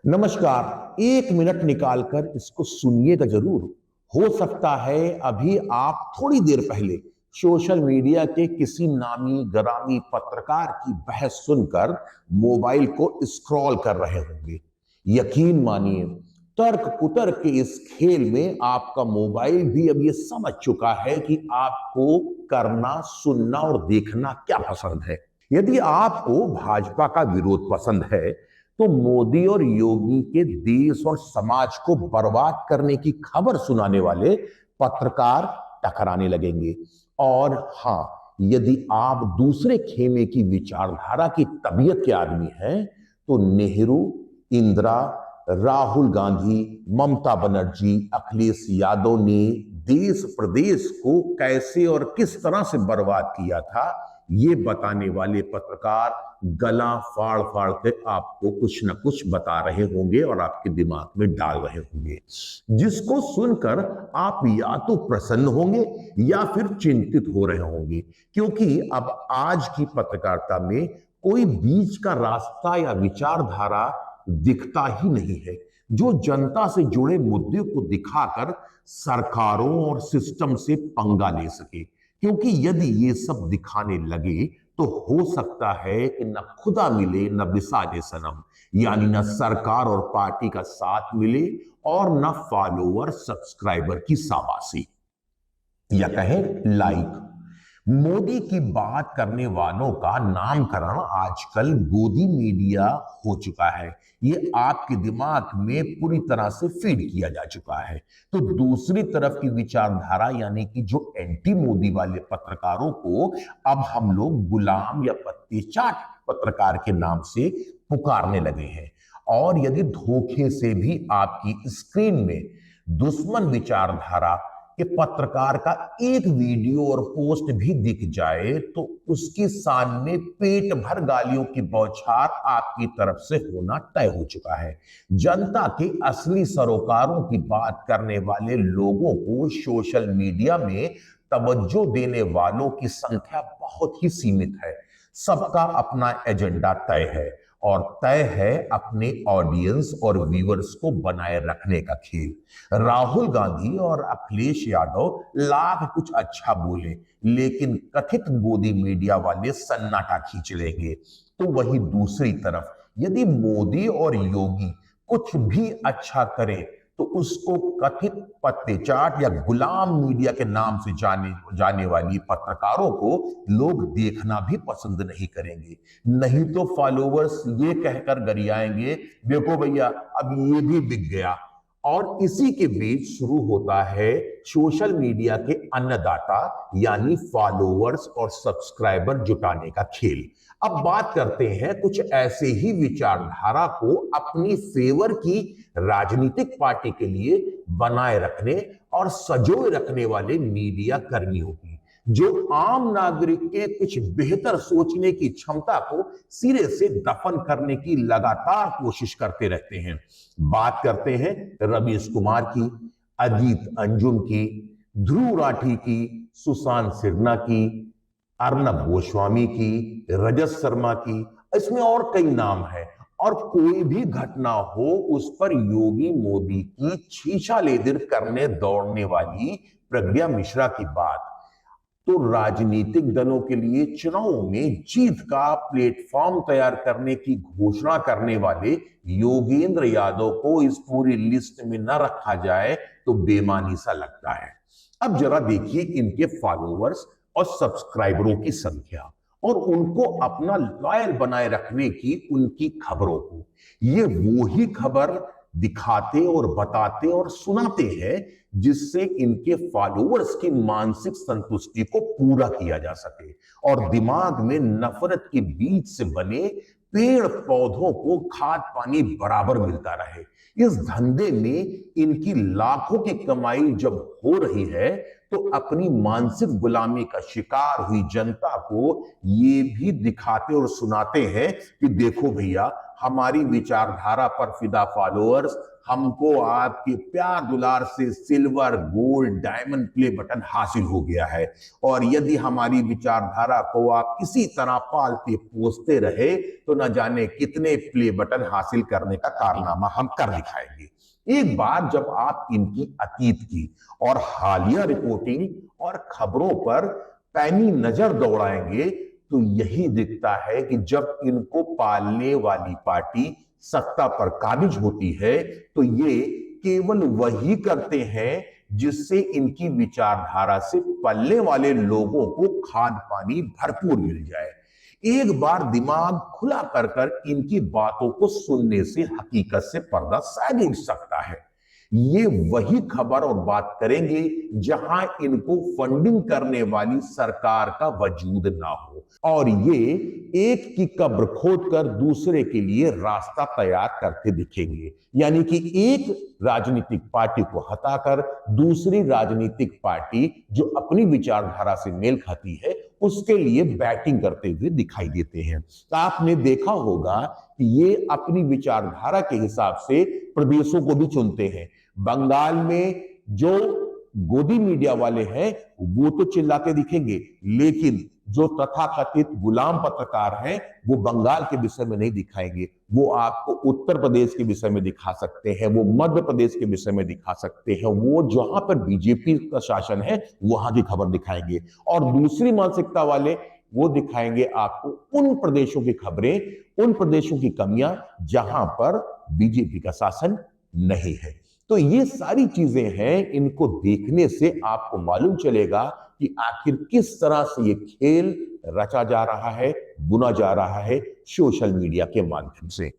नमस्कार। एक मिनट निकालकर इसको सुनिएगा जरूर। हो सकता है अभी आप थोड़ी देर पहले सोशल मीडिया के किसी नामी ग्रामी पत्रकार की बहस सुनकर मोबाइल को स्क्रॉल कर रहे होंगे। यकीन मानिए, तर्क कुतर्क के इस खेल में आपका मोबाइल भी अब ये समझ चुका है कि आपको करना, सुनना और देखना क्या पसंद है। यदि आपको भाजपा का विरोध पसंद है तो मोदी और योगी के देश और समाज को बर्बाद करने की खबर सुनाने वाले पत्रकार टकराने लगेंगे। और हां, यदि आप दूसरे खेमे की विचारधारा की तबीयत के आदमी हैं तो नेहरू, इंदिरा, राहुल गांधी, ममता बनर्जी, अखिलेश यादव ने देश प्रदेश को कैसे और किस तरह से बर्बाद किया था, ये बताने वाले पत्रकार गला फाड़ फाड़ के आपको कुछ न कुछ बता रहे होंगे और आपके दिमाग में डाल रहे होंगे, जिसको सुनकर आप या तो प्रसन्न होंगे या फिर चिंतित हो रहे होंगे। क्योंकि अब आज की पत्रकारिता में कोई बीच का रास्ता या विचारधारा दिखता ही नहीं है, जो जनता से जुड़े मुद्दे को दिखाकर सरकारों और सिस्टम से पंगा ले सके। क्योंकि यदि ये सब दिखाने लगे तो हो सकता है कि न खुदा मिले न बिसाजे सनम, यानी न सरकार और पार्टी का साथ मिले और न फॉलोअर सब्सक्राइबर की शाबाशी या कहें लाइक। मोदी की बात करने वालों का नामकरण आजकल गोदी मीडिया हो चुका है। ये आपके दिमाग में पूरी तरह से फीड किया जा चुका है। तो दूसरी तरफ की विचारधारा यानी कि जो एंटी मोदी वाले पत्रकारों को अब हम लोग गुलाम या पत्ती चाट पत्रकार के नाम से पुकारने लगे हैं। और यदि धोखे से भी आपकी स्क्रीन में दुश्मन विचारधारा कि पत्रकार का एक वीडियो और पोस्ट भी दिख जाए तो उसके सामने पेट भर गालियों की बौछार आपकी तरफ से होना तय हो चुका है। जनता के असली सरोकारों की बात करने वाले लोगों को सोशल मीडिया में तवज्जो देने वालों की संख्या बहुत ही सीमित है। सबका अपना एजेंडा तय है और तय है अपने ऑडियंस और व्यूअर्स को बनाए रखने का खेल। राहुल गांधी और अखिलेश यादव लाख कुछ अच्छा बोले, लेकिन कथित गोदी मीडिया वाले सन्नाटा खींच लेंगे। तो वही दूसरी तरफ यदि मोदी और योगी कुछ भी अच्छा करें तो उसको कथित पत्तेचाट या गुलाम मीडिया के नाम से जाने वाली पत्रकारों को लोग देखना भी पसंद नहीं करेंगे। नहीं तो फॉलोवर्स ये कहकर गरियाएंगे, देखो भैया अब ये भी बिक गया। और इसी के बीच शुरू होता है सोशल मीडिया के अन्नदाता यानी फॉलोवर्स और सब्सक्राइबर जुटाने का खेल। अब बात करते हैं कुछ ऐसे ही विचारधारा को अपनी फेवर की राजनीतिक पार्टी के लिए बनाए रखने और सजोए रखने वाले मीडिया कर्मियों की, जो आम नागरिक के कुछ बेहतर सोचने की क्षमता को सिरे से दफन करने की लगातार कोशिश करते रहते हैं। बात करते हैं रवीश कुमार की, अजीत अंजुम की, ध्रुव राठी की, सुशांत सिन्हा की, अर्नब गोस्वामी की, रजत शर्मा की, इसमें और कई नाम है। और कोई भी घटना हो उस पर योगी मोदी की छीछा लेदिर करने दौड़ने वाली प्रज्ञा मिश्रा की बात, तो राजनीतिक दलों के लिए चुनाव में जीत का प्लेटफॉर्म तैयार करने की घोषणा करने वाले योगेंद्र यादव को इस पूरी लिस्ट में न रखा जाए तो बेमानी सा लगता है। अब जरा देखिए इनके फॉलोअर्स और सब्सक्राइबरों की संख्या और उनको अपना लॉयल बनाए रखने की उनकी खबरों को। ये वो ही खबर दिखाते और बताते और सुनाते हैं जिससे इनके फॉलोअर्स की मानसिक संतुष्टि को पूरा किया जा सके और दिमाग में नफरत के बीज से बने पेड़ पौधों को खाद पानी बराबर मिलता रहे। इस धंधे में इनकी लाखों की कमाई जब हो रही है तो अपनी मानसिक गुलामी का शिकार हुई जनता को ये भी दिखाते और सुनाते हैं कि देखो भैया हमारी विचारधारा पर फिदा फॉलोअर्स, हमको आपके प्यार दुलार से silver, gold, diamond play button हासिल हो गया है। और यदि हमारी विचारधारा को आप किसी तरह पालते पोसते रहे तो न जाने कितने प्ले बटन हासिल करने का कारनामा हम कर दिखाएंगे। एक बार जब आप इनकी अतीत की और हालिया रिपोर्टिंग और खबरों पर पैनी नजर दौड़ाएंगे तो यही दिखता है कि जब इनको पालने वाली पार्टी सत्ता पर काबिज होती है तो ये केवल वही करते हैं जिससे इनकी विचारधारा से पलने वाले लोगों को खाद पानी भरपूर मिल जाए। एक बार दिमाग खुला कर इनकी बातों को सुनने से हकीकत से पर्दा साफ उठ सकता है। ये वही खबर और बात करेंगे जहां इनको फंडिंग करने वाली सरकार का वजूद ना हो, और ये एक की कब्र खोदकर दूसरे के लिए रास्ता तैयार करते दिखेंगे। यानी कि एक राजनीतिक पार्टी को हटाकर दूसरी राजनीतिक पार्टी जो अपनी विचारधारा से मेल खाती है उसके लिए बैटिंग करते हुए दिखाई देते हैं। आपने देखा होगा कि ये अपनी विचारधारा के हिसाब से प्रदेशों को भी चुनते हैं। बंगाल में जो गोदी मीडिया वाले हैं वो तो चिल्लाते दिखेंगे, लेकिन जो तथाकथित गुलाम पत्रकार हैं वो बंगाल के विषय में नहीं दिखाएंगे। वो आपको उत्तर प्रदेश के विषय में दिखा सकते हैं, वो मध्य प्रदेश के विषय में दिखा सकते हैं, वो जहां पर बीजेपी का शासन है वहां की खबर दिखाएंगे। और दूसरी मानसिकता वाले वो दिखाएंगे आपको उन प्रदेशों की खबरें, उन प्रदेशों की कमियां जहां पर बीजेपी का शासन नहीं है। तो ये सारी चीजें हैं, इनको देखने से आपको मालूम चलेगा कि आखिर किस तरह से ये खेल रचा जा रहा है, बुना जा रहा है सोशल मीडिया के माध्यम से।